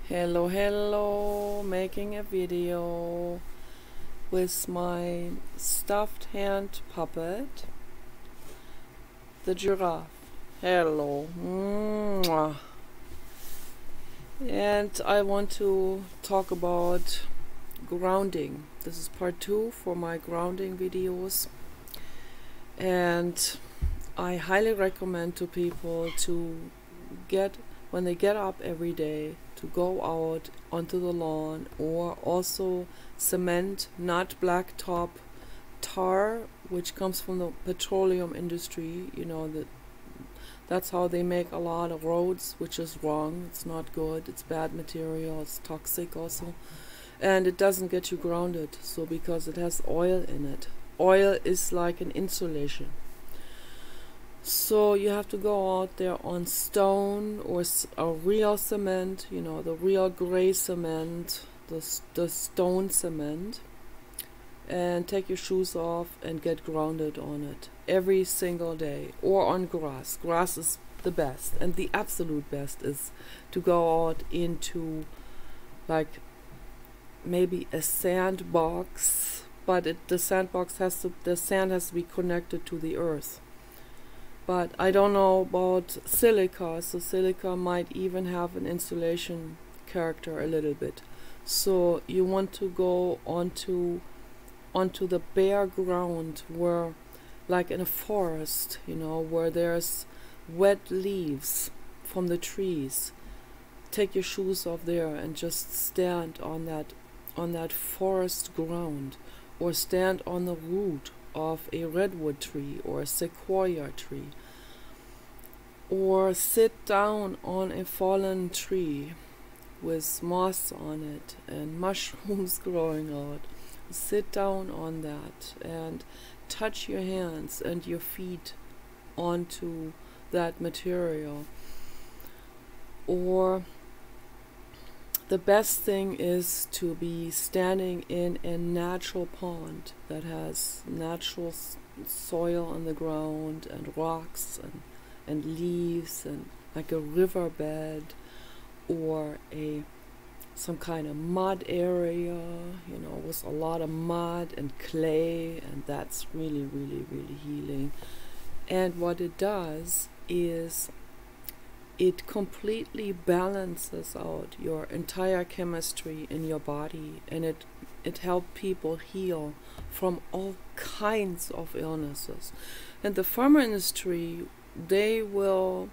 Hello, making a video with my stuffed hand puppet, the giraffe. Hello. Mwah. And I want to talk about grounding. This is part 2 for my grounding videos. And I highly recommend to people to when they get up every day, to go out onto the lawn, or also cement, not blacktop, tar, which comes from the petroleum industry. You know, that's how they make a lot of roads, which is wrong. It's not good. It's bad material. It's toxic also, and it doesn't get you grounded. So because it has oil in it, oil is like an insulation. So you have to go out there on stone or a real cement, you know, the real gray cement, the stone cement, and take your shoes off and get grounded on it every single day, or on grass. Grass is the best, and the absolute best is to go out into like maybe a sandbox, but the sand has to be connected to the earth. But I don't know about silica, so silica might even have an insulation character a little bit. So you want to go onto the bare ground, where, like in a forest, you know, where there's wet leaves from the trees. Take your shoes off there and just stand on that forest ground, or stand on the root of a redwood tree or a sequoia tree, or sit down on a fallen tree with moss on it and mushrooms growing out. Sit down on that and touch your hands and your feet onto that material. Or the best thing is to be standing in a natural pond that has natural soil on the ground and rocks and leaves, and like a riverbed, or some kind of mud area, you know, with a lot of mud and clay, and that's really, really, really healing. And what it does is it completely balances out your entire chemistry in your body, and it helps people heal from all kinds of illnesses. And the pharma industry, they will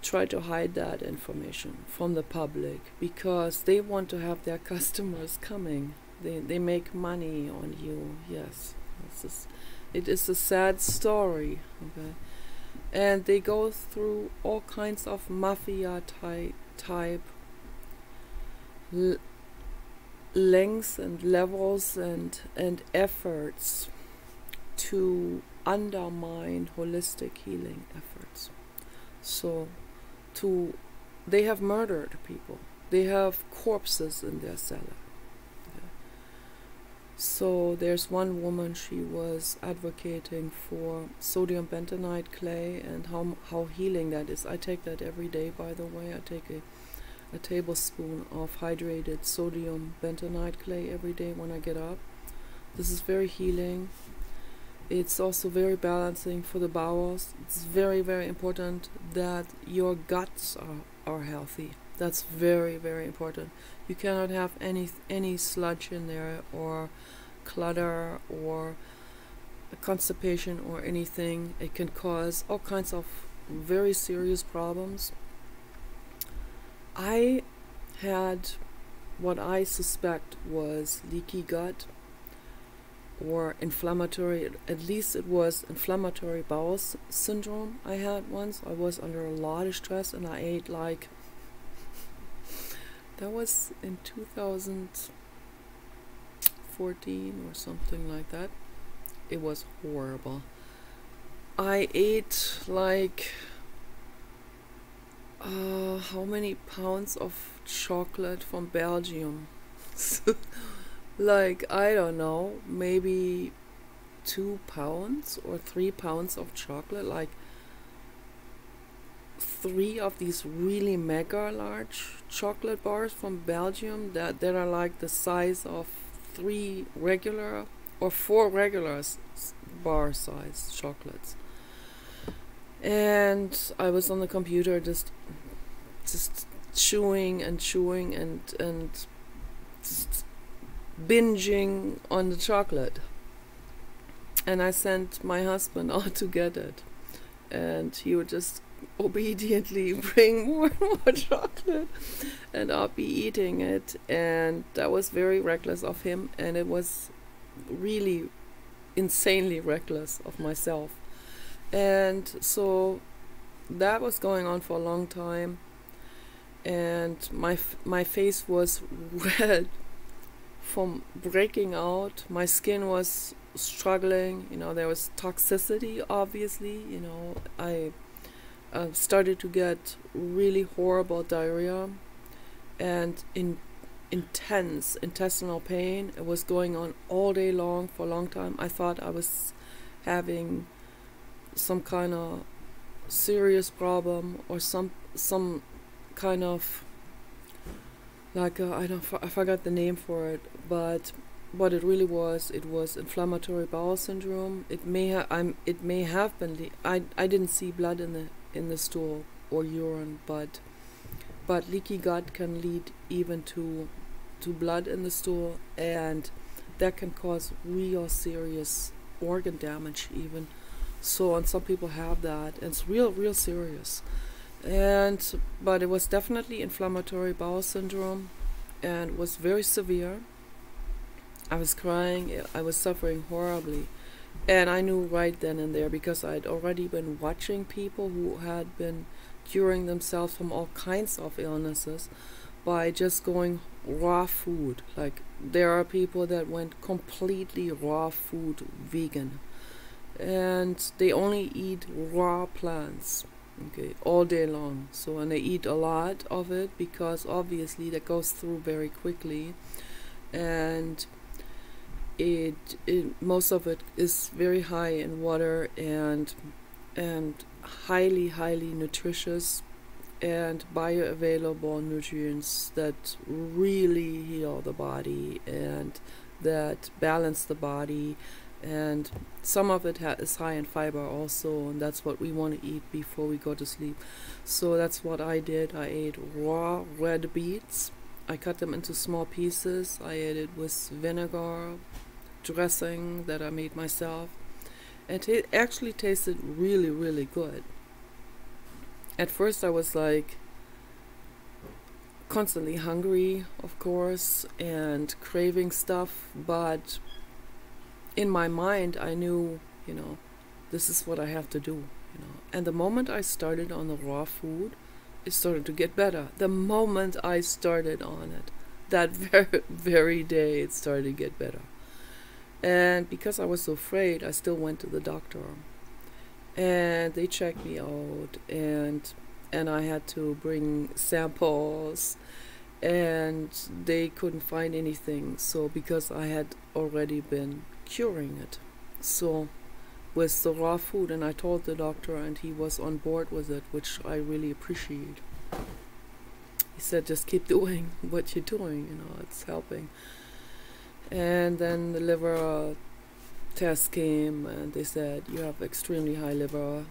try to hide that information from the public because they want to have their customers coming. They make money on you. Yes, it is a sad story. Okay. And they go through all kinds of mafia type lengths and levels and efforts to undermine holistic healing efforts. So they have murdered people. They have corpses in their cellar. So there's one woman, she was advocating for sodium bentonite clay and how healing that is. I take that every day, by the way. I take a tablespoon of hydrated sodium bentonite clay every day when I get up. This is very healing. It's also very balancing for the bowels. It's very, very important that your guts are healthy. That's very, very important. You cannot have any sludge in there, or clutter, or constipation, or anything. It can cause all kinds of very serious problems. I had what I suspect was leaky gut, or inflammatory, at least it was inflammatory bowel syndrome I had once. I was under a lot of stress, and I ate like, that was in 2014 or something like that. It was horrible. I ate like how many pounds of chocolate from Belgium? Like, I don't know, maybe 2 pounds or 3 pounds of chocolate. Like, 3 of these really mega large chocolate bars from Belgium that are like the size of 3 regular or 4 regular bar size chocolates. And I was on the computer just chewing and just binging on the chocolate. And I sent my husband out to get it, and he would just obediently bring more and more chocolate, and I'll be eating it. And that was very reckless of him, and it was really insanely reckless of myself. And so that was going on for a long time, and my face was red from breaking out. My skin was struggling, there was toxicity, obviously. I started to get really horrible diarrhea and intense intestinal pain. It was going on all day long for a long time. I thought I was having some kind of serious problem, or some kind of like I forgot the name for it, but what it really was, it was inflammatory bowel syndrome. It may have been I didn't see blood in the stool or urine, but leaky gut can lead even to blood in the stool, and that can cause real serious organ damage even. So, and some people have that, and it's real serious. But it was definitely inflammatory bowel syndrome, and was very severe. I was crying, I was suffering horribly, and I knew right then and there, because I'd already been watching people who had been curing themselves from all kinds of illnesses by just going raw food. Like, there are people that went completely raw food vegan, and they only eat raw plants, okay, all day long. So, and they eat a lot of it, because obviously that goes through very quickly, and it most of it is very high in water and highly nutritious and bioavailable nutrients that really heal the body and that balance the body. And some of it is high in fiber also, and that's what we want to eat before we go to sleep. So that's what I did. I ate raw red beets. I cut them into small pieces. I ate it with vinegar dressing that I made myself. And it actually tasted really good. At first I was like constantly hungry, of course, and craving stuff, but in my mind I knew, this is what I have to do, And the moment I started on the raw food, it started to get better. The moment I started on it, that very day, it started to get better. And because I was so afraid, I still went to the doctor, and they checked me out, and I had to bring samples, and they couldn't find anything. So, because I had already been curing it, so with the raw food, and I told the doctor, and he was on board with it, which I really appreciate. He said, just keep doing what you're doing, it's helping. And then the liver test came, and they said you have extremely high liver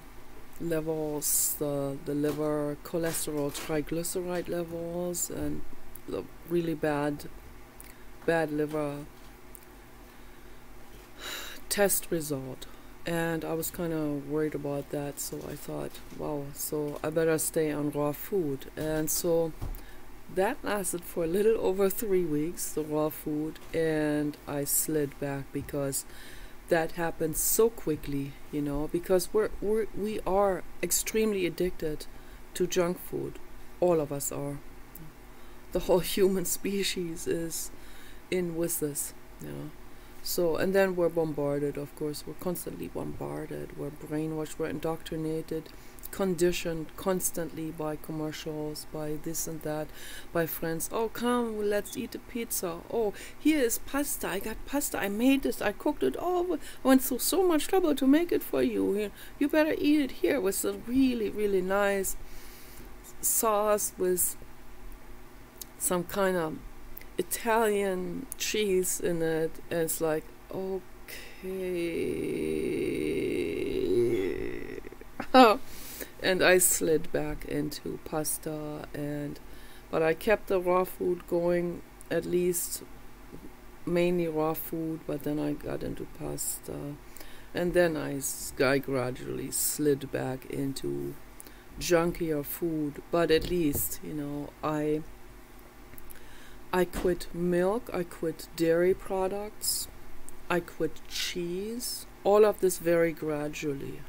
levels, the liver cholesterol triglyceride levels, and the really bad liver test result. And I was kind of worried about that, so I thought, wow, so I better stay on raw food. And so that lasted for a little over 3 weeks, the raw food, and I slid back because that happened so quickly, because we are extremely addicted to junk food. All of us are. The whole human species is in with this, So, and then we're bombarded, of course. We're constantly bombarded. We're brainwashed. We're indoctrinated, conditioned constantly by commercials, by this and that, by friends. Oh, come, let's eat a pizza. Oh, here is pasta. I got pasta. I made this. I cooked it. Oh, I went through so much trouble to make it for you. You better eat it here with a really nice sauce with some kind of Italian cheese in it, and it's like, okay. And I slid back into pasta, but I kept the raw food going, at least mainly raw food, but then I got into pasta, and then I gradually slid back into junkier food. But at least, I quit milk, I quit dairy products, I quit cheese, all of this very gradually.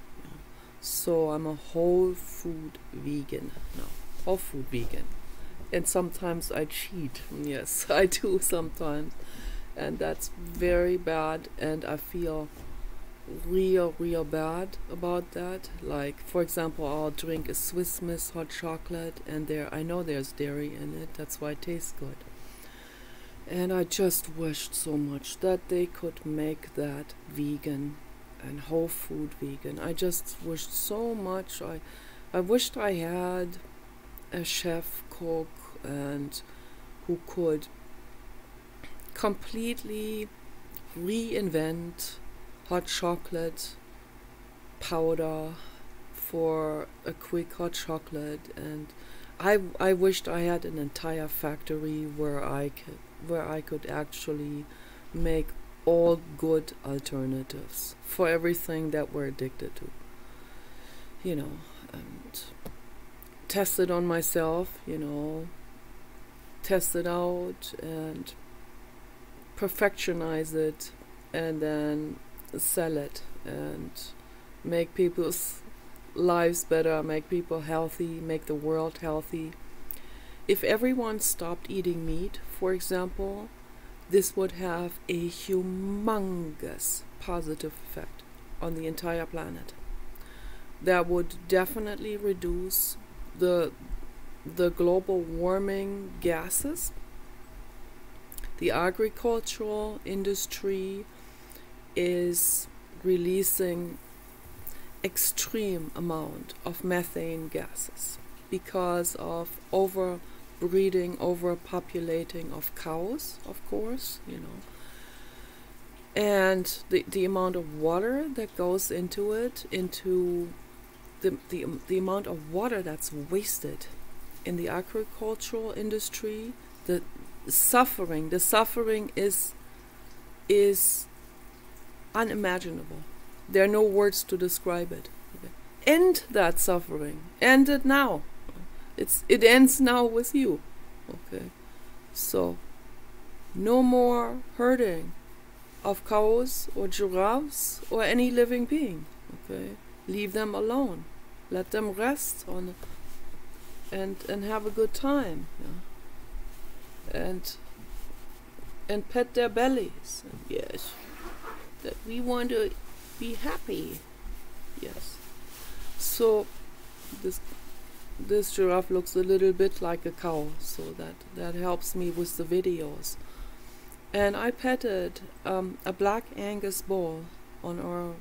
So I'm a whole food vegan now, whole food vegan. And sometimes I cheat, yes, I do sometimes. And that's very bad, and I feel real bad about that. Like, for example, I'll drink a Swiss Miss hot chocolate, and I know there's dairy in it, that's why it tastes good. And I just wished so much that they could make that vegan and whole food vegan. I just wished so much. I wished I had a chef cook and who could completely reinvent hot chocolate powder for a quick hot chocolate. And I wished I had an entire factory where I could actually make all good alternatives for everything that we're addicted to, and test it on myself, test it out and perfectionize it, and then sell it and make people's lives better, make people healthy, make the world healthy. If everyone stopped eating meat, for example, this would have a humongous positive effect on the entire planet. That would definitely reduce the global warming gases. The agricultural industry is releasing extreme amount of methane gases because of overbreeding, overpopulating of cows, of course, and the amount of water that goes into it, into the amount of water that's wasted in the agricultural industry, the suffering is unimaginable. There are no words to describe it. Okay. End that suffering. End it now. It ends now with you. Okay. So no more herding of cows or giraffes or any living being. Okay. Leave them alone. Let them rest and have a good time. Yeah. And pet their bellies. Yes. That we want to be happy. Yes. So this giraffe looks a little bit like a cow, so that helps me with the videos. And I petted a black Angus bull on our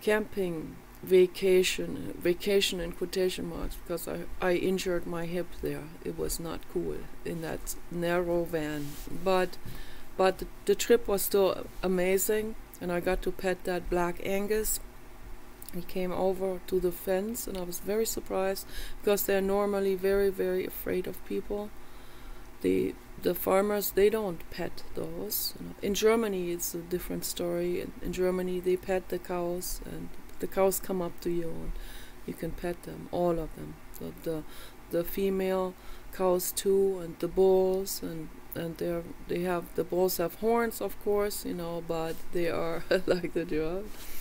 camping vacation in quotation marks, because I injured my hip there. It was not cool in that narrow van, but the trip was still amazing, and I got to pet that black Angus. He came over to the fence, and I was very surprised, because they're normally very, very afraid of people. The farmers, they don't pet those. In Germany, it's a different story. In Germany, they pet the cows, and the cows come up to you, and you can pet them, all of them. So the female cows too, and the bulls, and the bulls have horns, of course, but they are like the giraffe.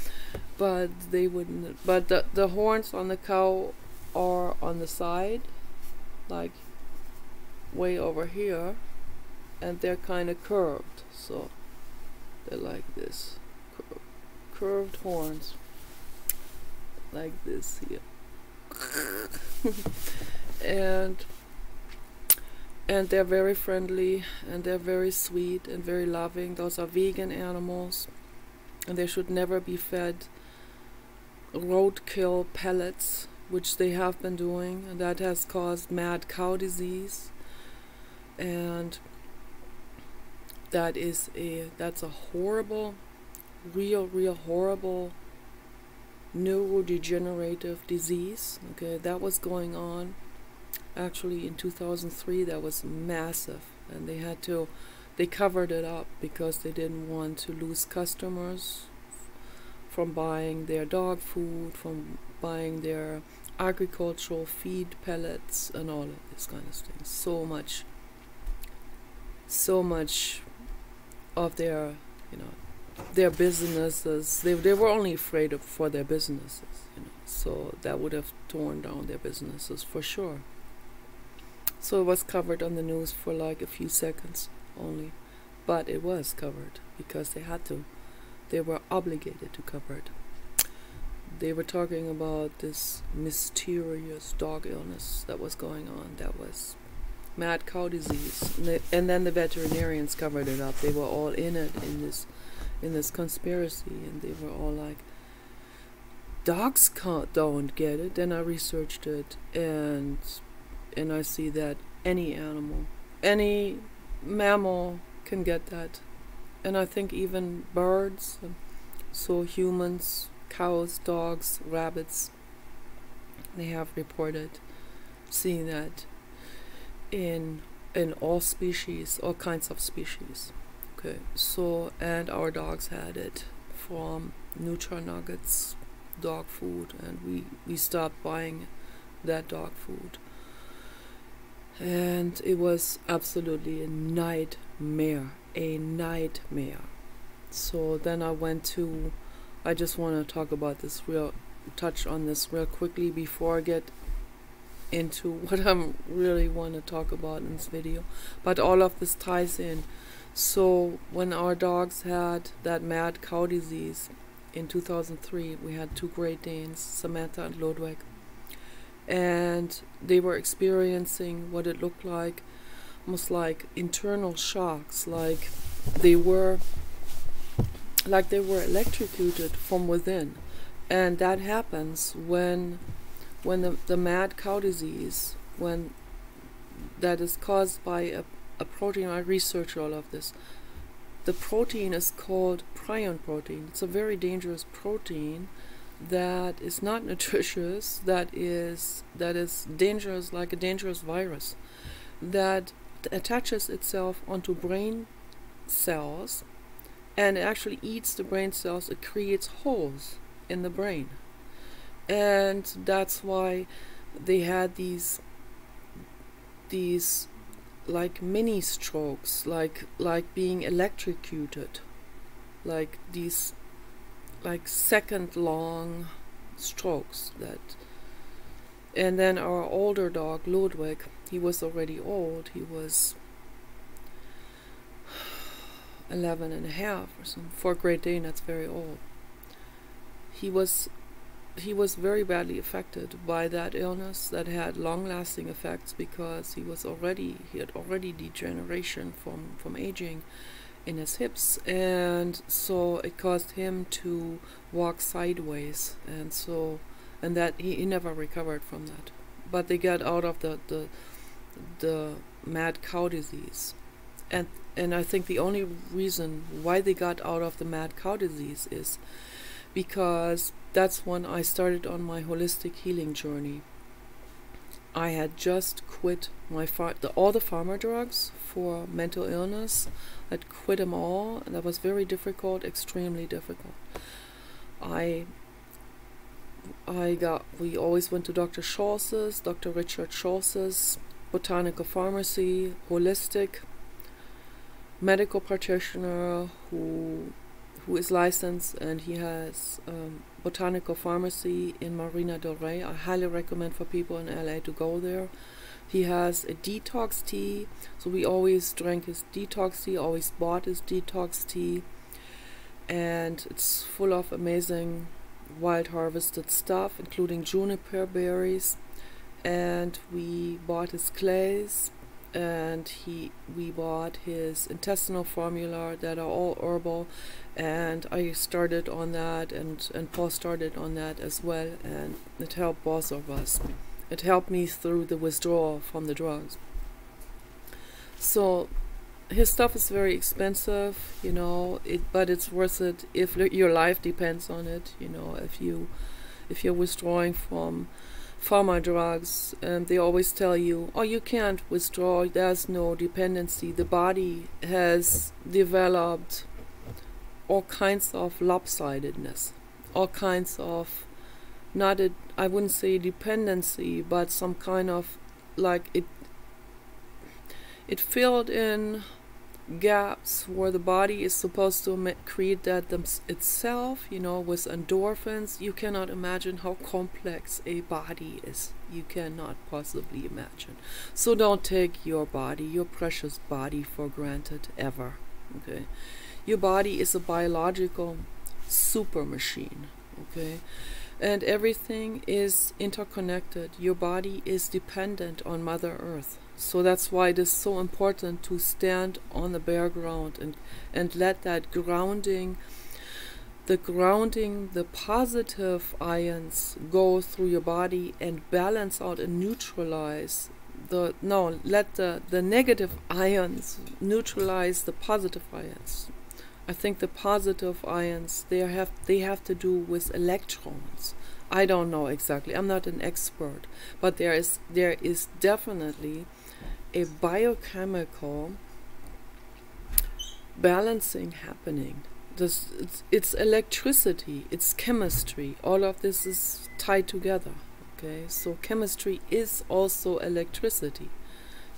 But they wouldn't. But the horns on the cow are on the side, like way over here, and they're kind of curved, so they're like this, curved horns, like this here. and they're very friendly, and they're very sweet and very loving. Those are vegan animals, and they should never be fed roadkill pellets, which they have been doing, and that has caused mad cow disease, and that's a horrible, real horrible neurodegenerative disease. Okay, that was going on actually in 2003. That was massive, and they covered it up because they didn't want to lose customers from buying their dog food, from buying their agricultural feed pellets and all of these kind of things. So much of their, their businesses, they were only afraid for their businesses, so that would have torn down their businesses for sure. So it was covered on the news for like a few seconds only, but it was covered because they had to. They were obligated to cover it. They were talking about this mysterious dog illness that was going on. That was mad cow disease, and then the veterinarians covered it up. They were all in it, in this conspiracy, and they were all like, dogs don't get it. Then I researched it, and I see that any animal, any mammal can get that. And I think even birds, so humans, cows, dogs, rabbits, they have reported seeing that in all species, all kinds of species. Okay, so, and our dogs had it from Nutra-Nuggets dog food, and we stopped buying that dog food. And it was absolutely a nightmare. So then I just want to talk about this touch on this real quickly before I get into what I really want to talk about in this video. But all of this ties in. So when our dogs had that mad cow disease in 2003, we had 2 Great Danes, Samantha and Ludwig, and they were experiencing what it looked like, almost like internal shocks, like they were electrocuted from within. And that happens when the mad cow disease, when that is caused by a protein. I researched all of this. The protein is called prion protein. It's a very dangerous protein that is not nutritious, that is dangerous, like a dangerous virus, that attaches itself onto brain cells and it actually eats the brain cells. It creates holes in the brain, and that's why they had these like mini strokes, like being electrocuted, like these like second long strokes. That, and then our older dog Ludwig, he was already old. He was 11 and a half or something. For a Great Dane, that's very old. He was very badly affected by that illness that had long-lasting effects, because he had already degeneration from aging in his hips, and so it caused him to walk sideways, and that he never recovered from that. But they got out of the mad cow disease, and I think the only reason why they got out of the mad cow disease is because that's when I started on my holistic healing journey. I had just quit all the pharma drugs for mental illness. I'd quit them all, and that was very difficult, extremely difficult. We always went to Dr. Scholz's, Dr. Richard Scholz's botanical pharmacy, holistic medical practitioner who is licensed, and he has botanical pharmacy in Marina del Rey. I highly recommend for people in LA to go there. He has a detox tea, so we always drank his detox tea, always bought his detox tea, and it's full of amazing wild harvested stuff, including juniper berries. And we bought his clays, and we bought his intestinal formula that are all herbal, and I started on that, and Paul started on that as well, and it helped both of us. It helped me through the withdrawal from the drugs. So his stuff is very expensive, you know, but it's worth it if your life depends on it, you know. If you're withdrawing from pharma drugs, they always tell you, oh, you can't withdraw, there's no dependency. The body has developed all kinds of lopsidedness, all kinds of, I wouldn't say dependency, but some kind of, like, it filled in gaps where the body is supposed to create that itself, you know, with endorphins. You cannot imagine how complex a body is. You cannot possibly imagine. So don't take your body, your precious body, for granted, ever. Okay, your body is a biological super machine. Okay, and everything is interconnected. Your body is dependent on Mother Earth. So that's why it is so important to stand on the bare ground and let that grounding, the positive ions go through your body and balance out and neutralize let the negative ions neutralize the positive ions. I think the positive ions, they have to do with electrons. I don't know exactly. I'm not an expert, but there is definitely a biochemical balancing happening. It's electricity, it's chemistry. All of this is tied together. Okay, so chemistry is also electricity.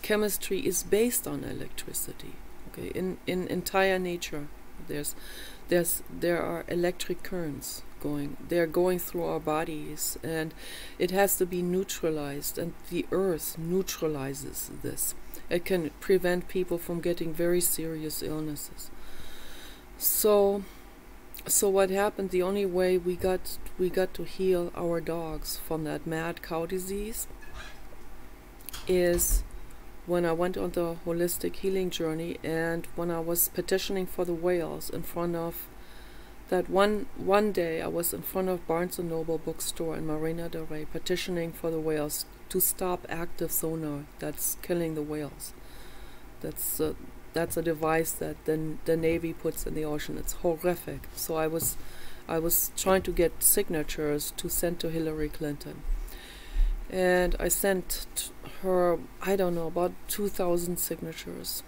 Chemistry is based on electricity. Okay, in entire nature, there are electric currents going. They're going through our bodies, and it has to be neutralized, and the earth neutralizes this. It can prevent people from getting very serious illnesses. So what happened, the only way we got to heal our dogs from that mad cow disease is when I went on the holistic healing journey, and when I was petitioning for the whales in front of that one day I was in front of Barnes & Noble bookstore in Marina del Rey petitioning for the whales to stop active sonar that's killing the whales. That's a device that the Navy puts in the ocean. It's horrific. So I was trying to get signatures to send to Hillary Clinton. And I sent her, I don't know, about 2,000 signatures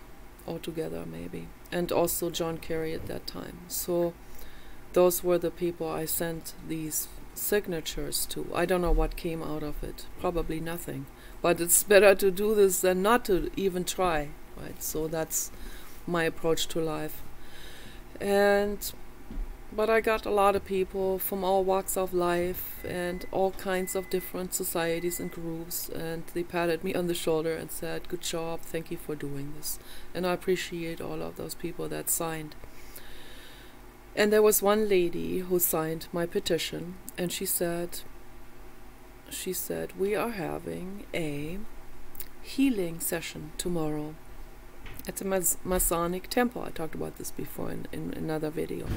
altogether maybe. And also John Kerry at that time. So those were the people I sent these signatures to. I don't know what came out of it. Probably nothing. But it's better to do this than not to even try, right? So that's my approach to life. But I got a lot of people from all walks of life and all kinds of different societies and groups, and they patted me on the shoulder and said, "Good job, thank you for doing this." And I appreciate all of those people that signed. And there was one lady who signed my petition, and she said, "We are having a healing session tomorrow at the Masonic Temple." I talked about this before in another video.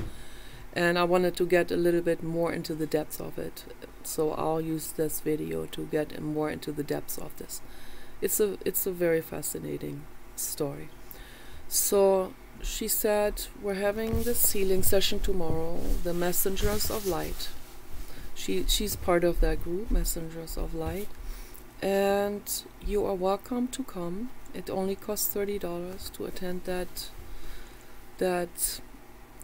And I wanted to get a little bit more into the depths of it. So I'll use this video to get more into the depths of this. It's a very fascinating story. So she said, "We're having this healing session tomorrow, the Messengers of Light." She's part of that group, Messengers of Light. And you are welcome to come. It only costs $30 to attend that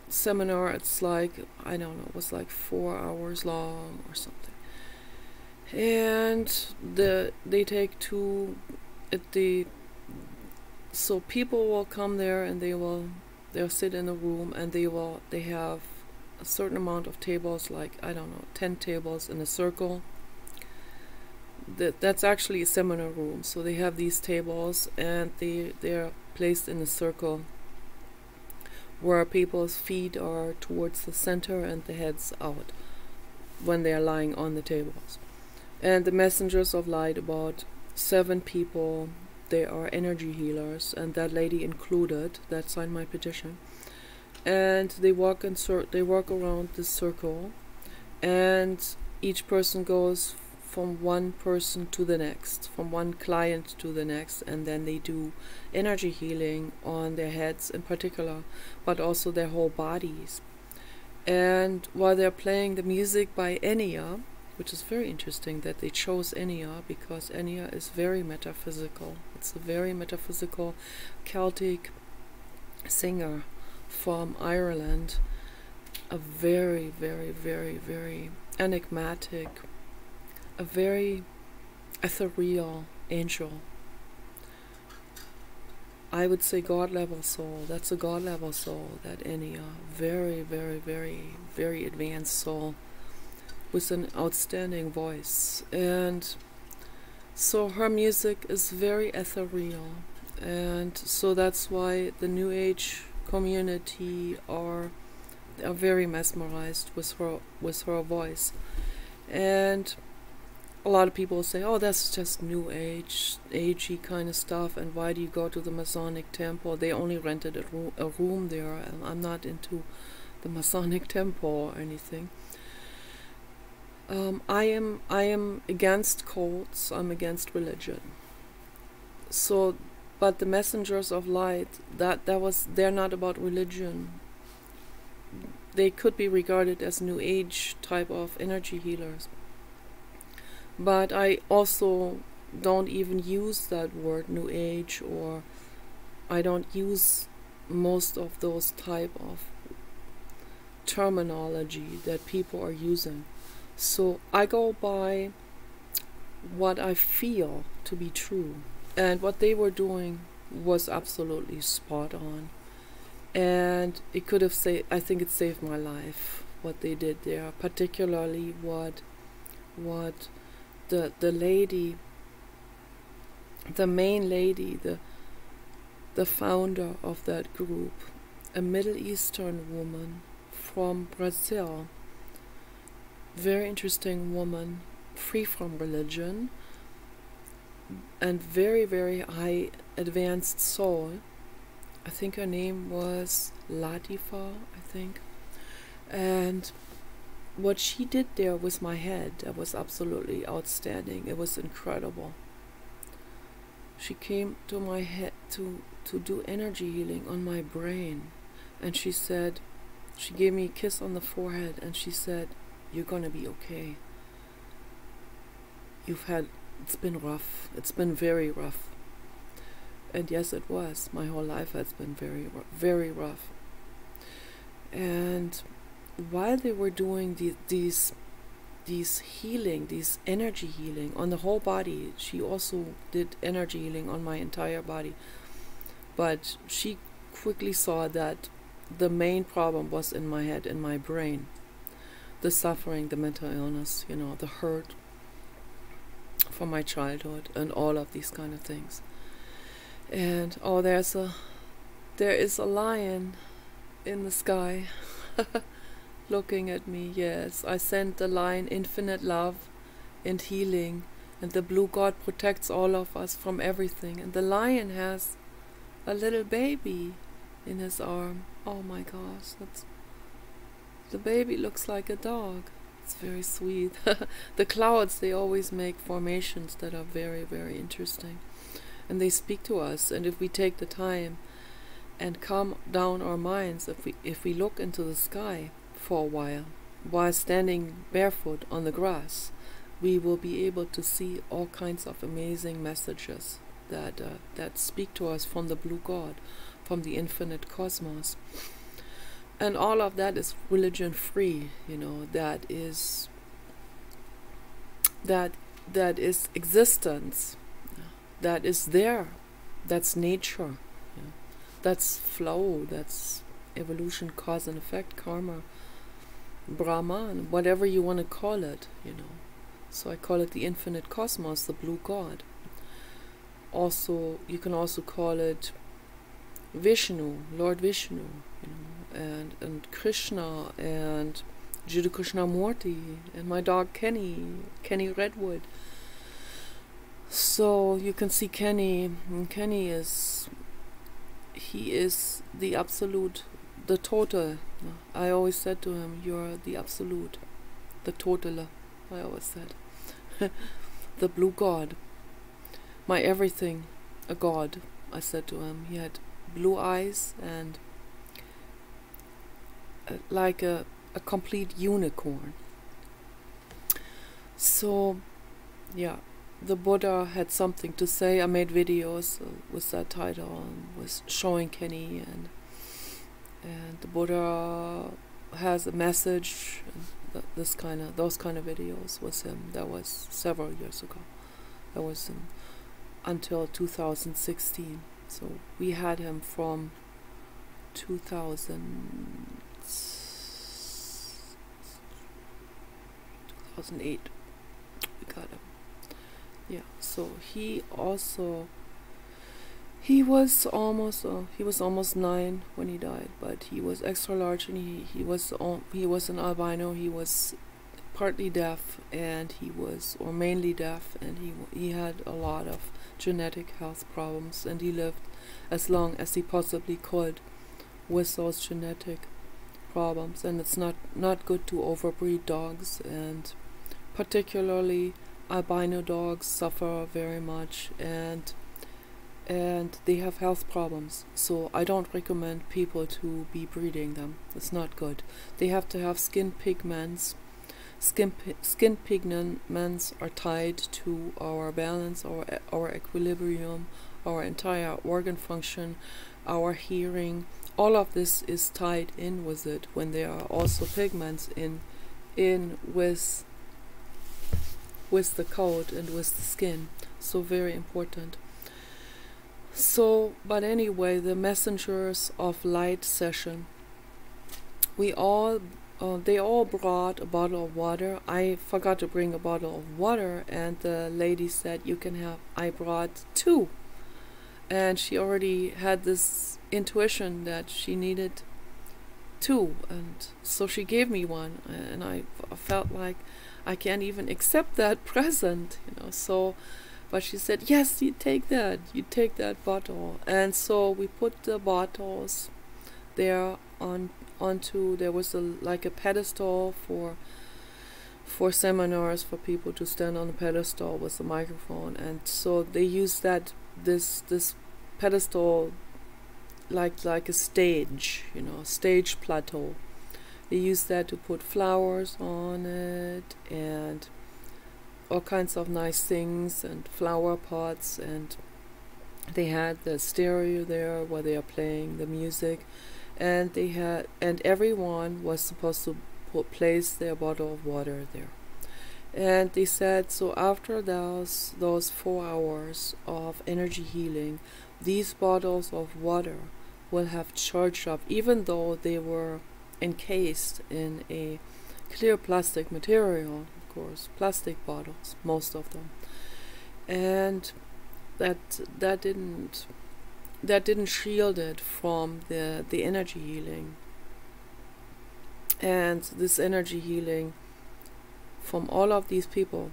seminar. It's like, I don't know, it was like 4 hours long or something. And they take so people will come there, and they'll sit in a room, and they have a certain amount of tables, like, I don't know, 10 tables in a circle. That's actually a seminar room. So they have these tables, and they're placed in a circle where people's feet are towards the center and the heads out when they are lying on the tables. And the Messengers of Light, about 7 people, they are energy healers, and that lady included, that signed my petition. And they walk around this circle, and each person goes from one person to the next, from one client to the next, and then they do energy healing on their heads in particular, but also their whole bodies. And while they're playing the music by Enya, which is very interesting that they chose Enya, because Enya is very metaphysical. It's a very metaphysical Celtic singer from Ireland, a very, very, very, very enigmatic, a very ethereal angel. I would say God level soul. That's a God level soul, that Enya. Very, very, very, very advanced soul with an outstanding voice. And so her music is very ethereal. And so that's why the New Age community are very mesmerized with her voice. And a lot of people say, oh, that's just New Agey kind of stuff, and why do you go to the Masonic Temple? They only rented a room there. I'm not into the Masonic Temple or anything. I am against cults. I'm against religion. So, but the messengers of light, they're not about religion. They could be regarded as New Age type of energy healers. But I also don't even use that word New Age, or I don't use most of those type of terminology that people are using. So I go by what I feel to be true. And what they were doing was absolutely spot on. And it could have I think it saved my life, what they did there, particularly what the lady, the main lady, the founder of that group, a Middle Eastern woman from Brazil, very interesting woman, free from religion, and very, very high advanced soul. I think her name was Latifa, I think. And what she did there with my head, that was absolutely outstanding. It was incredible. She came to my head to do energy healing on my brain, and she said, she gave me a kiss on the forehead, and she said, you're gonna be okay. It's been rough. It's been very rough. And yes, it was. My whole life has been very, very rough. And while they were doing these healing, these energy healing on the whole body, she also did energy healing on my entire body. But she quickly saw that the main problem was in my head, in my brain. The suffering, the mental illness, the hurt from my childhood, and all of these kind of things. And there is a lion in the sky looking at me. Yes, I sent the lion infinite love and healing, and the blue God protects all of us from everything. And the lion has a little baby in his arm. Oh my gosh, the baby looks like a dog. It's very sweet. The clouds, they always make formations that are very, very interesting. And they speak to us, and if we take the time and calm down our minds, if we look into the sky for a while standing barefoot on the grass, we will be able to see all kinds of amazing messages that speak to us from the blue God, from the infinite cosmos. And all of that is religion free, that is existence. That is there. That's nature. That's flow. That's evolution, cause and effect, karma, Brahman, whatever you want to call it, So I call it the infinite cosmos, the blue God. Also, you can also call it Vishnu, Lord Vishnu, and Krishna, and Jiddu Krishnamurti, and my dog Kenny Redwood. So you can see Kenny, and Kenny is, he is the absolute, the total. I always said to him, you're the absolute, the totaler, I always said. The blue god, my everything, a god, I said to him. He had blue eyes and like a complete unicorn. So, yeah, the Buddha had something to say. I made videos with that title and was showing Kenny, and the Buddha has a message. And those kind of videos with him. That was several years ago. That was until 2016. So we had him from 2008. We got him. Yeah. So he was almost 9 when he died, but he was extra large, and he was an albino. He was partly deaf, and or mainly deaf, and he had a lot of genetic health problems, and he lived as long as he possibly could with those genetic problems. And it's not good to overbreed dogs, and particularly albino dogs suffer very much, and they have health problems. So I don't recommend people to be breeding them. It's not good. They have to have skin pigments. Skin pigments are tied to our balance, our equilibrium, our entire organ function, our hearing. All of this is tied in with it, when there are also pigments in with the coat and with the skin. So very important. So, but anyway, the Messengers of Light session, they all brought a bottle of water. I forgot to bring a bottle of water, and the lady said, you can have, I brought 2. And she already had this intuition that she needed 2, and so she gave me one, and I felt like I can't even accept that present, so, but she said, yes, you take that bottle. And so we put the bottles there onto, there was like a pedestal for seminars, for people to stand on the pedestal with the microphone, and so they used this pedestal like a stage, stage plateau. They used that to put flowers on it and all kinds of nice things, and flower pots, and they had the stereo there where they are playing the music, and everyone was supposed to place their bottle of water there. And they said, so after those 4 hours of energy healing, these bottles of water will have charged up, even though they were encased in a clear plastic material, of course, plastic bottles, most of them, and that didn't shield it from the energy healing. And this energy healing from all of these people,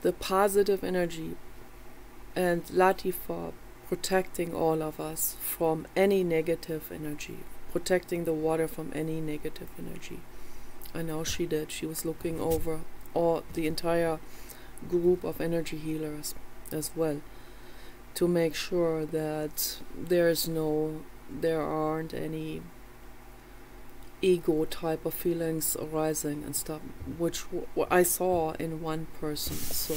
the positive energy, and Latifa protecting all of us from any negative energy, protecting the water from any negative energy. I know she did. She was looking over the entire group of energy healers as well, to make sure that there aren't any ego type of feelings arising and stuff, which I saw in one person. So,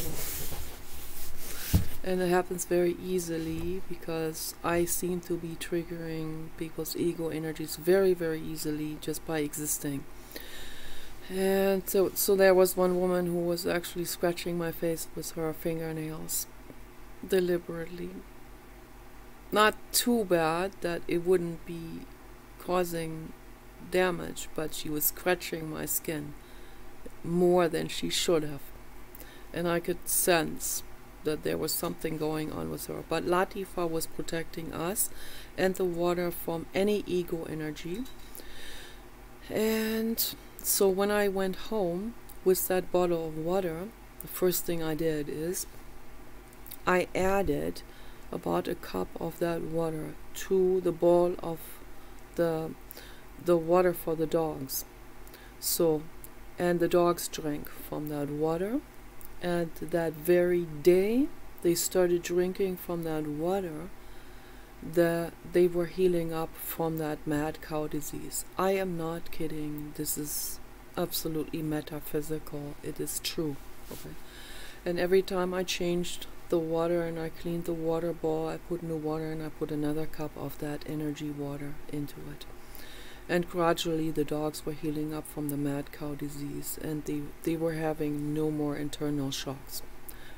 and it happens very easily, because I seem to be triggering people's ego energies very, very easily just by existing. And so there was one woman who was actually scratching my face with her fingernails deliberately. Not too bad that it wouldn't be causing damage, but she was scratching my skin more than she should have, and I could sense that there was something going on with her. But Latifa was protecting us and the water from any ego energy. And so when I went home with that bottle of water, the first thing I did is I added about a cup of that water to the bowl of the water for the dogs. So, and the dogs drank from that water, and that very day they started drinking from that water. They were healing up from that mad cow disease. I am not kidding. This is absolutely metaphysical. It is true. Okay. And every time I changed the water and I cleaned the water bowl, I put new water and I put another cup of that energy water into it. And gradually the dogs were healing up from the mad cow disease, and they were having no more internal shocks.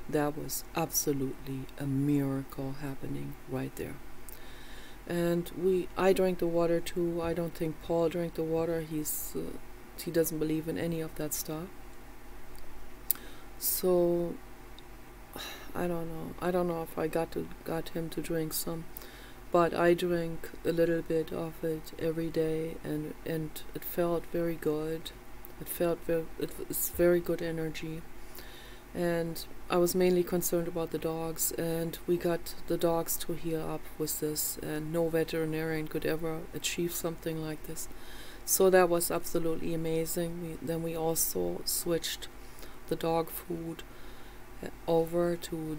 That was absolutely a miracle happening right there. And I drank the water too. I don't think Paul drank the water. He doesn't believe in any of that stuff. So I don't know. I don't know if I got him to drink some, but I drank a little bit of it every day, and it felt very good. It's very good energy. And I was mainly concerned about the dogs, and we got the dogs to heal up with this, and no veterinarian could ever achieve something like this. So that was absolutely amazing. Then we also switched the dog food over to a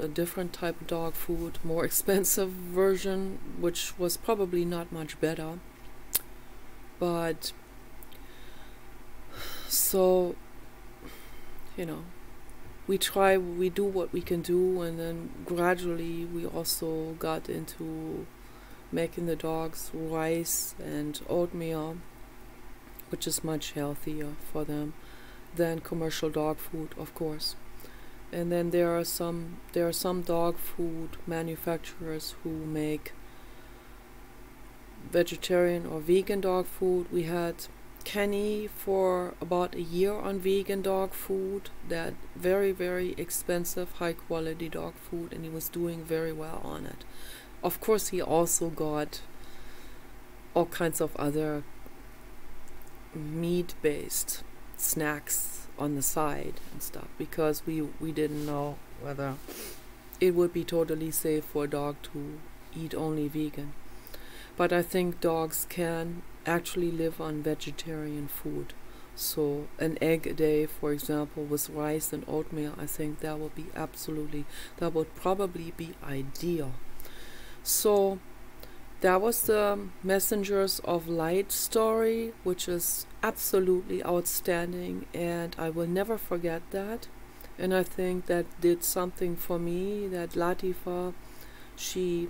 different type of dog food, more expensive version, which was probably not much better. But so, you know, we do what we can do, and then gradually we also got into making the dogs rice and oatmeal, which is much healthier for them than commercial dog food, of course. And then there are some dog food manufacturers who make vegetarian or vegan dog food. We had Kenny for about a year on vegan dog food, that very, very expensive, high quality dog food, and he was doing very well on it. Of course, he also got all kinds of other meat-based snacks on the side and stuff, because we didn't know whether it would be totally safe for a dog to eat only vegan. But I think dogs can actually live on vegetarian food. So an egg a day, for example, with rice and oatmeal, I think that would probably be ideal. So that was the Messengers of Light story, which is absolutely outstanding, and I will never forget that. And I think that did something for me, that Latifa, she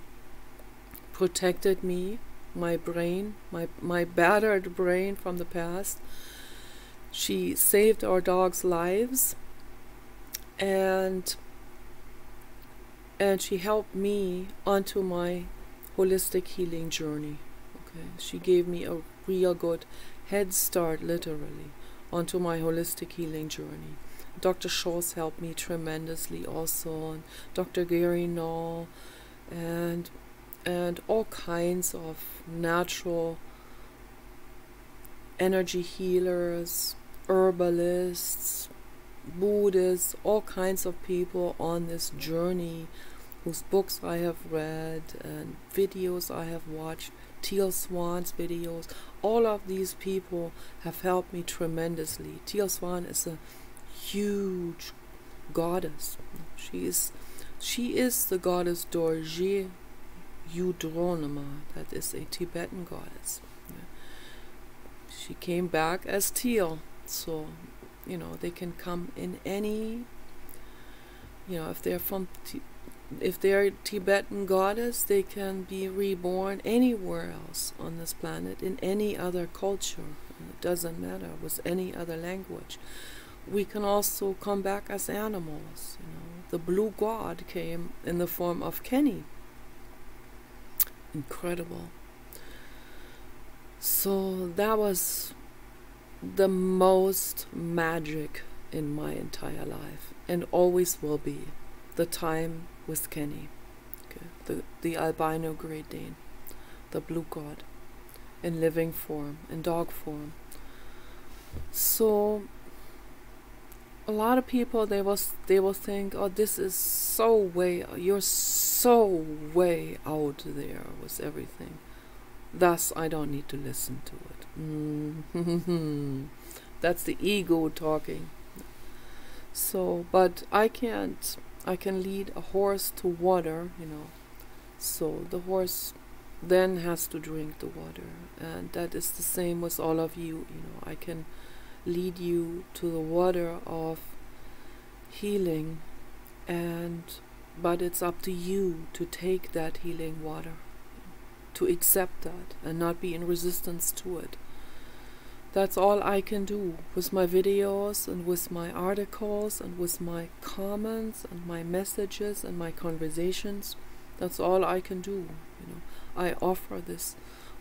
protected me, my brain, my battered brain from the past. She saved our dogs' lives, and she helped me onto my holistic healing journey. Okay, she gave me a real good head start, literally, onto my holistic healing journey. Dr. Schoss helped me tremendously also, and Dr. Gary Null, and all kinds of natural energy healers, herbalists, Buddhists, all kinds of people on this journey, whose books I have read and videos I have watched, Teal Swan's videos. All of these people have helped me tremendously. Teal Swan is a huge goddess. She is the goddess Dorje Yudronoma. That is a Tibetan goddess. Yeah. She came back as teal, so they can come in any. If they're a Tibetan goddess, they can be reborn anywhere else on this planet, in any other culture. It doesn't matter, with any other language. We can also come back as animals. The blue god came in the form of Kenny. Incredible. So that was the most magic in my entire life, and always will be, the time with Kenny, okay? The albino Great Dane, the blue god, in living form, in dog form. So a lot of people, they will think, oh, this is so way, you're so way out there with everything, thus I don't need to listen to it. That's the ego talking. So, but I can lead a horse to water, so the horse then has to drink the water, and that is the same with all of you. I can lead you to the water of healing, but it's up to you to take that healing water, to accept that and not be in resistance to it. That's all I can do with my videos and with my articles and with my comments and my messages and my conversations. That's all I can do. I offer this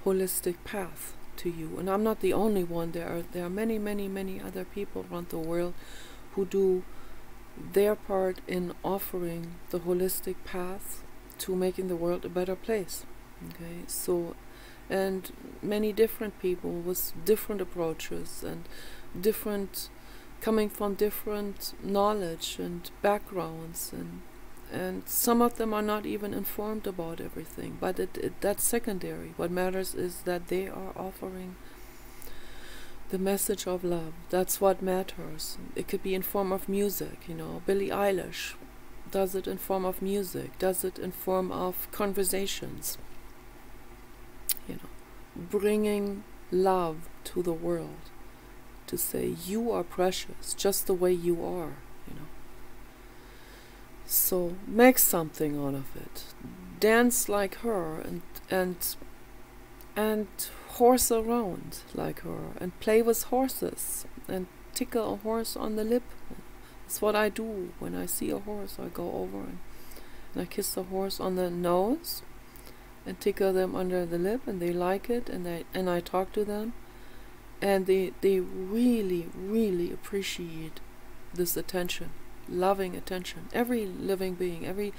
holistic path to you, and I'm not the only one. There are many, many, many other people around the world who do their part in offering the holistic path to making the world a better place. Okay, so, and many different people with different approaches and coming from different knowledge and backgrounds, and some of them are not even informed about everything, but that's secondary. What matters is that they are offering the message of love. That's what matters. It could be in form of music, Billie Eilish does it in form of music, does it in form of conversations, bringing love to the world, to say you are precious just the way you are, So make something out of it. Dance like her, and horse around like her, and play with horses, and tickle a horse on the lip. That's what I do when I see a horse. I go over and I kiss the horse on the nose and tickle them under the lip, and they like it, and I talk to them, and they really, really appreciate this attention. Loving attention. Every living being, every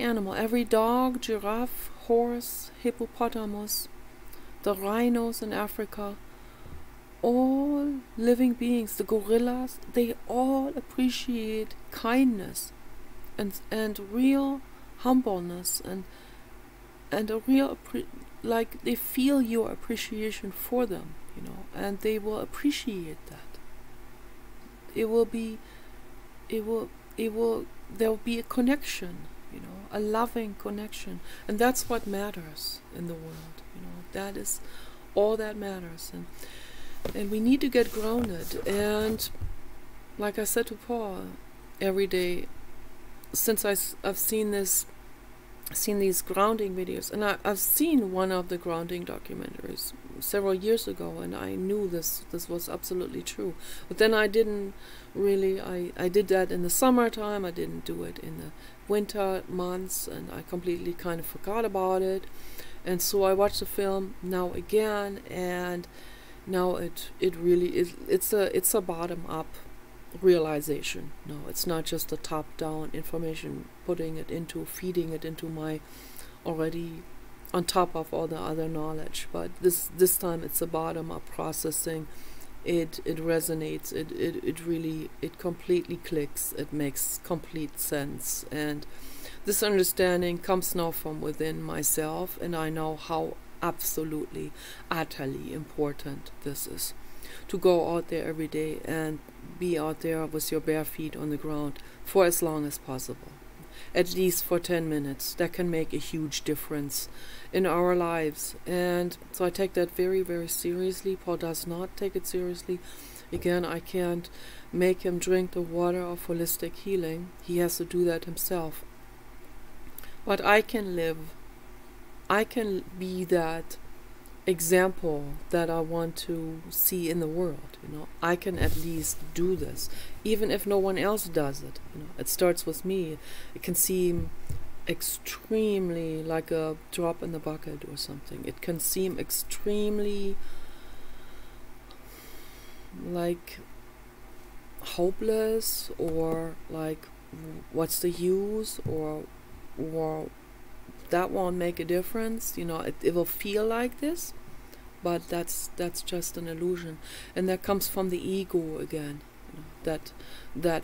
animal, every dog, giraffe, horse, hippopotamus, the rhinos in Africa, all living beings, the gorillas, they all appreciate kindness and real humbleness and a real like they feel your appreciation for them, and they will appreciate that. There'll be a connection, a loving connection, and that's what matters in the world. That is all that matters, and we need to get grounded. And like I said to Paul, every day since I've seen these grounding videos, and I've seen one of the grounding documentaries several years ago, and I knew this was absolutely true. But then I didn't really, I did that in the summertime, I didn't do it in the winter months, and I completely kind of forgot about it. And so I watched the film now again, and now it really is, it's a bottom up realization. No, it's not just a top down information, feeding it into my already on top of all the other knowledge, but this time it's a bottom up processing. It resonates, it completely clicks, it makes complete sense, and this understanding comes now from within myself, and I know how absolutely, utterly important this is. To go out there every day and be out there with your bare feet on the ground for as long as possible. At least for 10 minutes. That can make a huge difference in our lives. And so I take that very, very seriously. Paul does not take it seriously. Again, I can't make him drink the water of holistic healing. He has to do that himself. But I can be that example that I want to see in the world. I can at least do this, even if no one else does it. It starts with me. It can seem extremely like a drop in the bucket or something. It can seem extremely like hopeless, or like what's the use, or that won't make a difference. It will feel like this, but that's just an illusion, and that comes from the ego again. that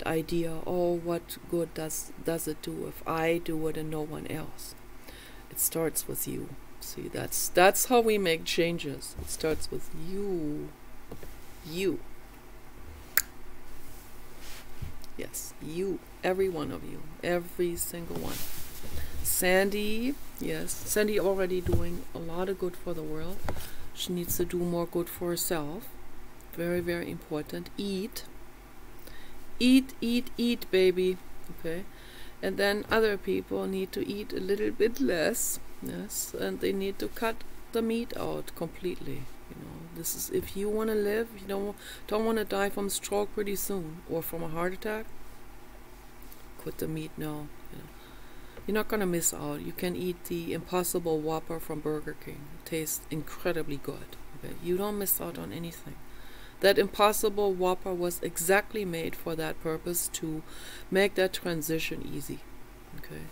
idea. Oh, what good does it do if I do it and no one else? It starts with you. See, that's how we make changes. It starts with you. You. Yes, you. Every one of you. Every single one. Sandy, yes, Sandy already doing a lot of good for the world. She needs to do more good for herself. Very, very important. Eat. Eat, eat, eat, baby. Okay. And then other people need to eat a little bit less. Yes. And they need to cut the meat out completely. You know, this is, if you want to live, you don't want to die from stroke pretty soon or from a heart attack, quit the meat now. You know. You're not going to miss out. You can eat the Impossible Whopper from Burger King. It tastes incredibly good. Okay? You don't miss out on anything. That Impossible Whopper was exactly made for that purpose, to make that transition easy. Okay.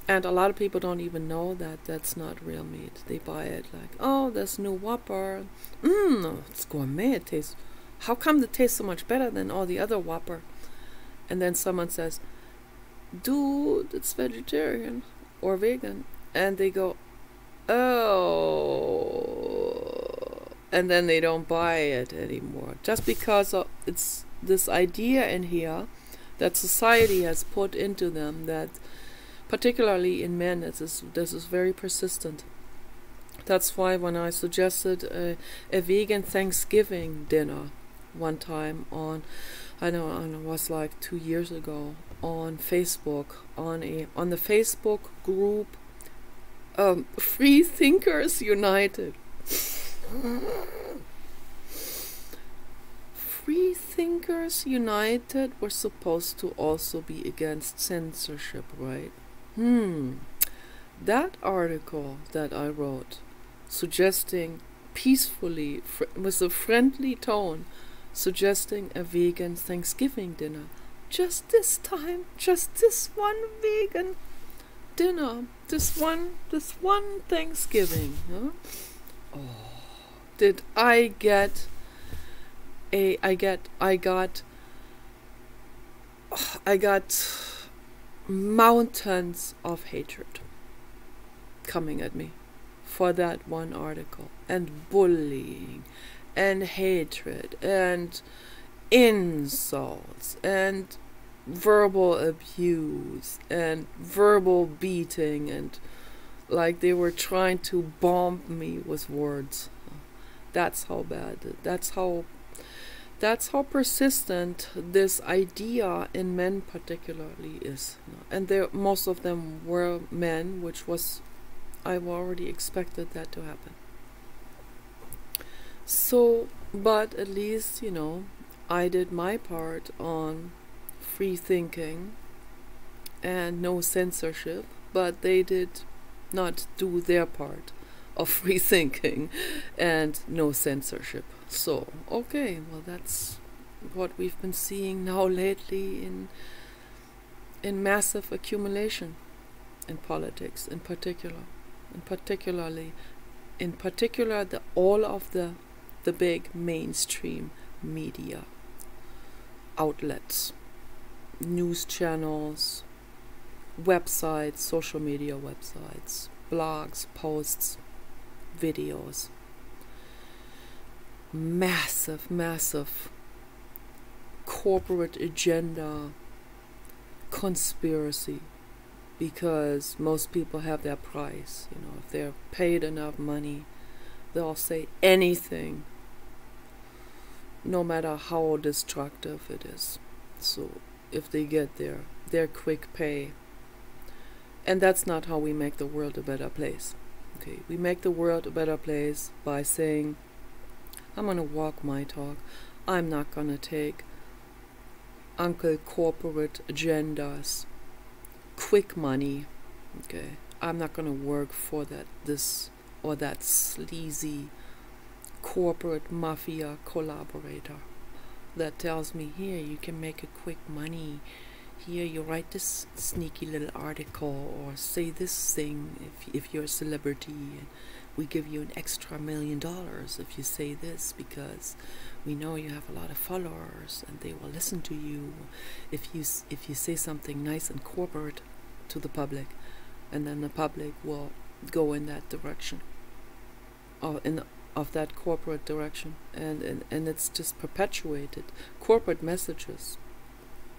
And a lot of people don't even know that that's not real meat. They buy it like, oh, this new Whopper. It's gourmet. It tastes. How come it tastes so much better than all the other Whopper? And then someone says, dude, it's vegetarian or vegan. And they go, oh. And then they don't buy it anymore. Just because it's this idea in here that society has put into them, that particularly in men, this is very persistent. That's why when I suggested a vegan Thanksgiving dinner one time on, I know it was like 2 years ago, on Facebook, on the Facebook group Free Thinkers United. Free Thinkers United were supposed to also be against censorship, right? That article that I wrote, suggesting peacefully, with a friendly tone, suggesting a vegan Thanksgiving dinner. Just this time, just this one vegan dinner, this one Thanksgiving. Huh? Oh, did I got mountains of hatred coming at me for that one article, and bullying and hatred and insults and verbal abuse and verbal beating, and like they were trying to bomb me with words. That's how bad, that's how persistent this idea in men particularly is. And most of them were men, which was, I've already expected that to happen. So, but at least, I did my part on free thinking and no censorship, but they did not do their part of free thinking and no censorship. So, okay, well, that's what we've been seeing now lately in massive accumulation in politics, in particular, all of the big mainstream media outlets, news channels, websites, social media websites, blogs, posts, videos. Massive corporate agenda, conspiracy, because most people have their price. If they're paid enough money, they'll say anything, no matter how destructive it is. So if they get their quick pay. And that's not how we make the world a better place. Okay, we make the world a better place by saying, I'm gonna walk my talk. I'm not gonna take uncle corporate agendas, quick money. Okay, I'm not gonna work for this or that sleazy corporate mafia collaborator that tells me, here, you can make a quick money. Here, you write this sneaky little article or say this thing if you're a celebrity, and we give you an extra $1 million if you say this, because we know you have a lot of followers and they will listen to you if you say something nice and corporate to the public, and then the public will go in that direction, or of that corporate direction, and it's just perpetuated. Corporate messages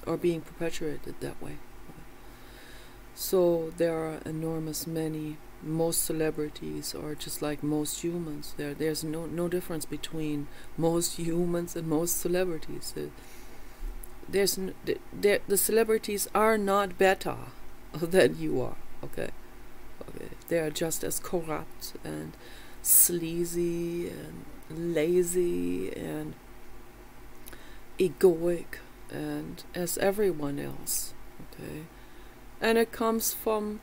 are being perpetuated that way. So there are enormous many. Most celebrities are just like most humans. There's no difference between most humans and most celebrities. The celebrities are not better than you are. Okay, they are just as corrupt and sleazy and lazy and egoic and as everyone else. Okay, and it comes from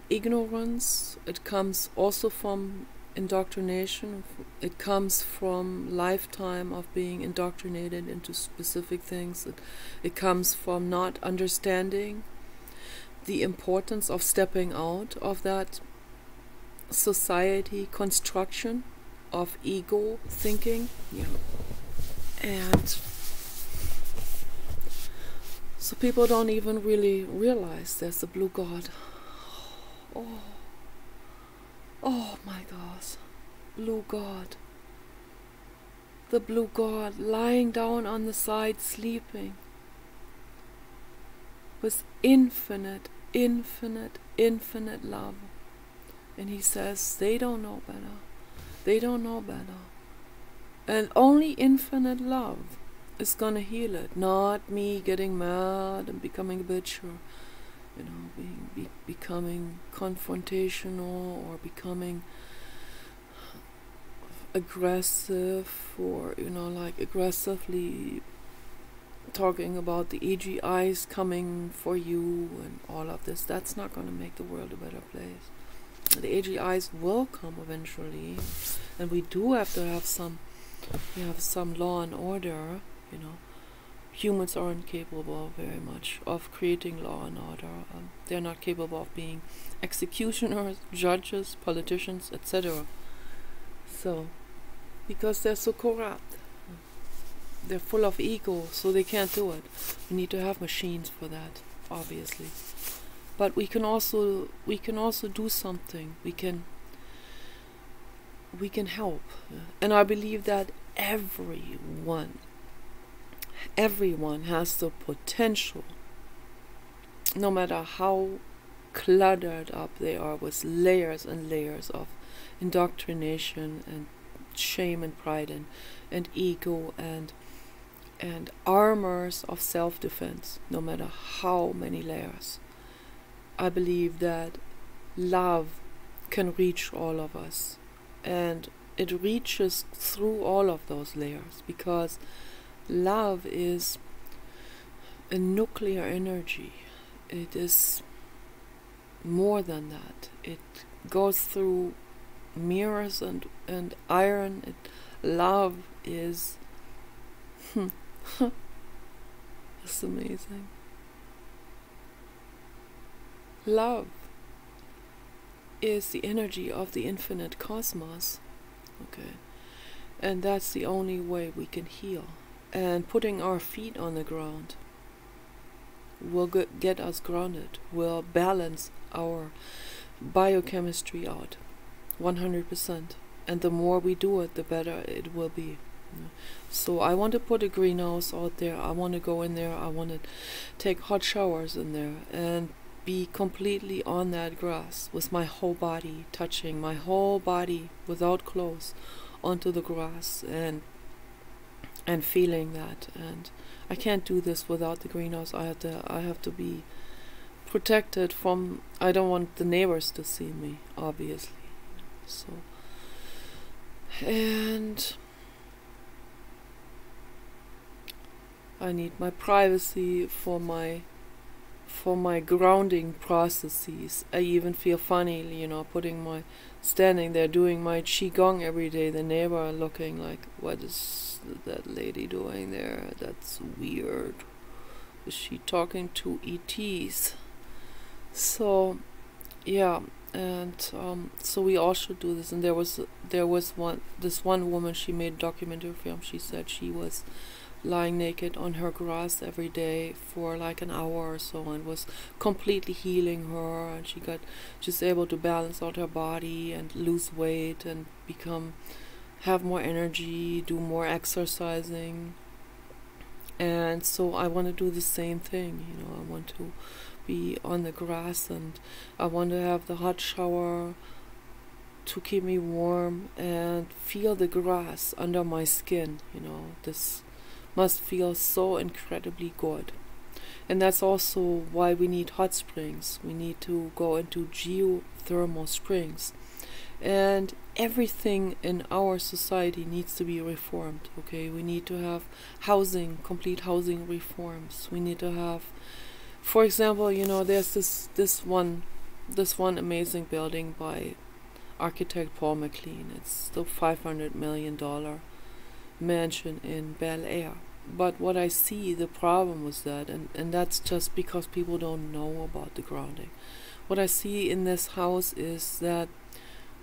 ignorance. It comes also from indoctrination. It comes from lifetime of being indoctrinated into specific things. It comes from not understanding the importance of stepping out of that society construction of ego thinking. Yeah. And so people don't even really realize there's a blue God. Oh my gosh, blue God. The blue God lying down on the side sleeping with infinite love. And he says they don't know better. They don't know better. And only infinite love is gonna heal it, not me getting mad and becoming a bitch, or becoming confrontational, or becoming aggressive, or like aggressively talking about the AGIs coming for you and all of this. That's not going to make the world a better place. The AGIs will come eventually, and we do have to have some law and order. Humans aren't capable very much of creating law and order. They're not capable of being executioners, judges, politicians, etc. So, because they're so corrupt, they're full of ego, so they can't do it. We need to have machines for that, obviously. But we can also do something. We can help, and I believe that everyone has the potential, no matter how cluttered up they are with layers and layers of indoctrination and shame and pride and ego and armors of self-defense, no matter how many layers. I believe that love can reach all of us, and it reaches through all of those layers, because love is a nuclear energy. It is more than that. It goes through mirrors and iron. Love is it's amazing. Love is the energy of the infinite cosmos. Okay, and that's the only way we can heal. And putting our feet on the ground will get us grounded, will balance our biochemistry out 100%. And the more we do it, the better it will be. So I want to put a greenhouse out there. I want to go in there. I want to take hot showers in there and be completely on that grass with my whole body, touching my whole body without clothes onto the grass and feeling that. And I can't do this without the greenhouse. I have to be protected from, I don't want the neighbors to see me, obviously. So, and I need my privacy for my grounding processes. I even feel funny, standing there doing my qigong every day, the neighbor looking like, what is that lady doing there? That's weird. Is she talking to ETs? So, yeah, and so we all should do this. And there was one woman, she made a documentary film. She said she was lying naked on her grass every day for like an hour or so, and was completely healing her, and she got just able to balance out her body and lose weight and have more energy, do more exercising. And so I want to do the same thing, I want to be on the grass, and I want to have the hot shower to keep me warm and feel the grass under my skin. This must feel so incredibly good. And that's also why we need hot springs. We need to go into geothermal springs. And everything in our society needs to be reformed, okay? We need to have complete housing reforms. We need to have, for example, there's this one amazing building by architect Paul McLean. It's the $500 million mansion in Bel Air. But what I see, the problem with that, and that's just because people don't know about the grounding. What I see in this house is that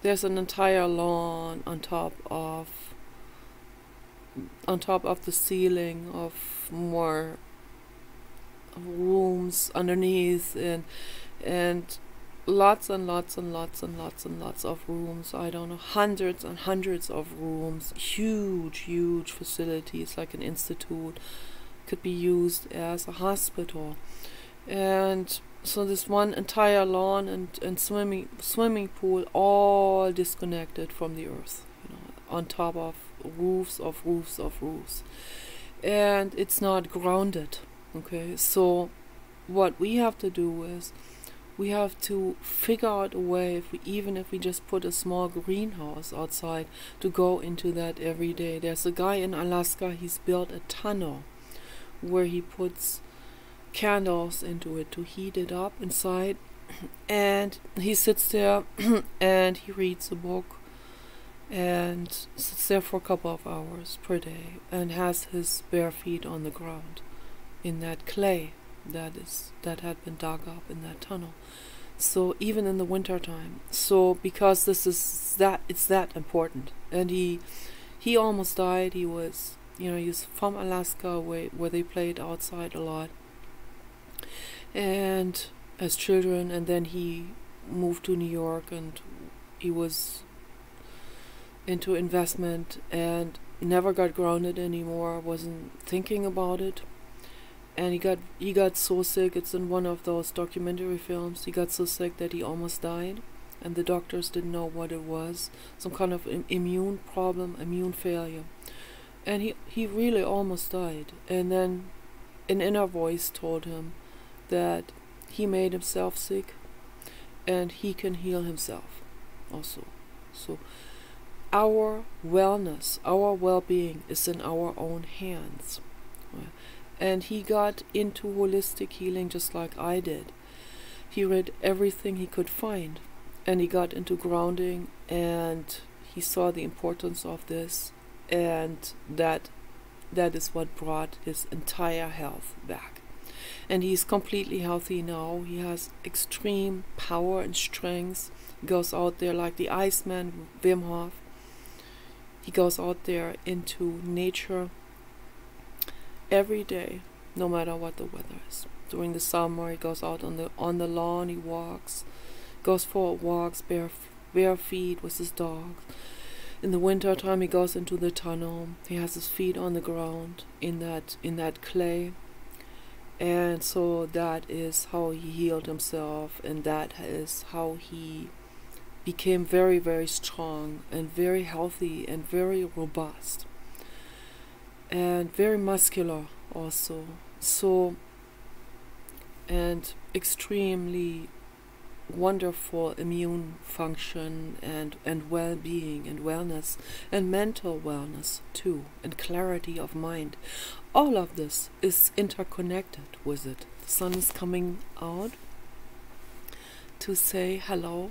there's an entire lawn on top of the ceiling, of more rooms underneath, and lots and lots and lots and lots and lots of rooms. I don't know, hundreds and hundreds of rooms. Huge facilities, like an institute, could be used as a hospital. And so this one entire lawn and swimming pool, all disconnected from the earth, on top of roofs of roofs of roofs. And it's not grounded, okay? So what we have to do is we have to figure out a way, even if we just put a small greenhouse outside, to go into that every day. There's a guy in Alaska, he's built a tunnel where he puts candles into it to heat it up inside, and he sits there and he reads a book and sits there for a couple of hours per day and has his bare feet on the ground in that clay that had been dug up in that tunnel. So even in the winter time, so because it's that important. And he almost died. He was he's from Alaska, where they played outside a lot, and as children, and then he moved to New York, and he was into investment and never got grounded anymore, wasn't thinking about it. And he got so sick, it's in one of those documentary films, he got so sick that he almost died, and the doctors didn't know what it was, some kind of immune problem, immune failure. And he really almost died. And then an inner voice told him that he made himself sick and he can heal himself also. So our wellness, our well-being is in our own hands. And he got into holistic healing just like I did. He read everything he could find, and he got into grounding, and he saw the importance of this, and that is what brought his entire health back. And he's completely healthy now. He has extreme power and strength. He goes out there like the Iceman, Wim Hof. He goes out there into nature every day, no matter what the weather is. During the summer, he goes out on the lawn. He walks, goes for walks bare feet with his dog. In the winter time, he goes into the tunnel. He has his feet on the ground in that clay, and so that is how he healed himself, and that is how he became very, very strong and very healthy and very robust and very muscular also. So, and extremely wonderful immune function and well-being and wellness and mental wellness too, and clarity of mind. All of this is interconnected with it. The sun is coming out to say hello,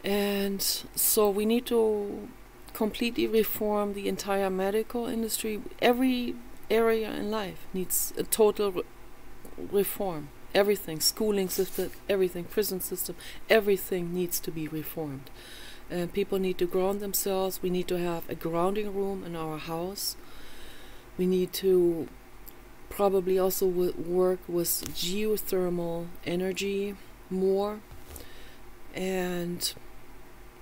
and so we need to completely reform the entire medical industry. Every area in life needs a total reform. everything, schooling system, everything, prison system, everything needs to be reformed. And people need to ground themselves. We need to have a grounding room in our house. We need to probably also work with geothermal energy more, and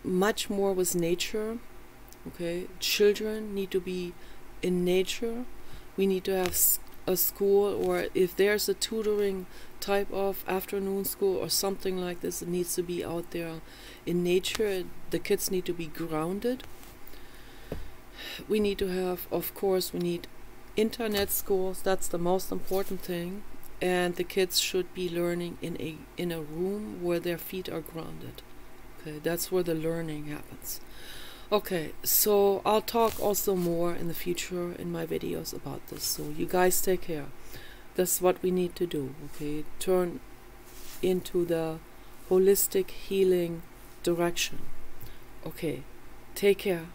much more with nature. Okay, children need to be in nature. We need to have a school, or if there's a tutoring type of afternoon school or something like this, it needs to be out there in nature. The kids need to be grounded. We need to have, of course, we need internet schools. That's the most important thing. And the kids should be learning in a room where their feet are grounded. Okay, that's where the learning happens. Okay, so I'll talk also more in the future in my videos about this. So you guys take care. That's what we need to do. Okay, turn into the holistic healing direction. Okay, take care.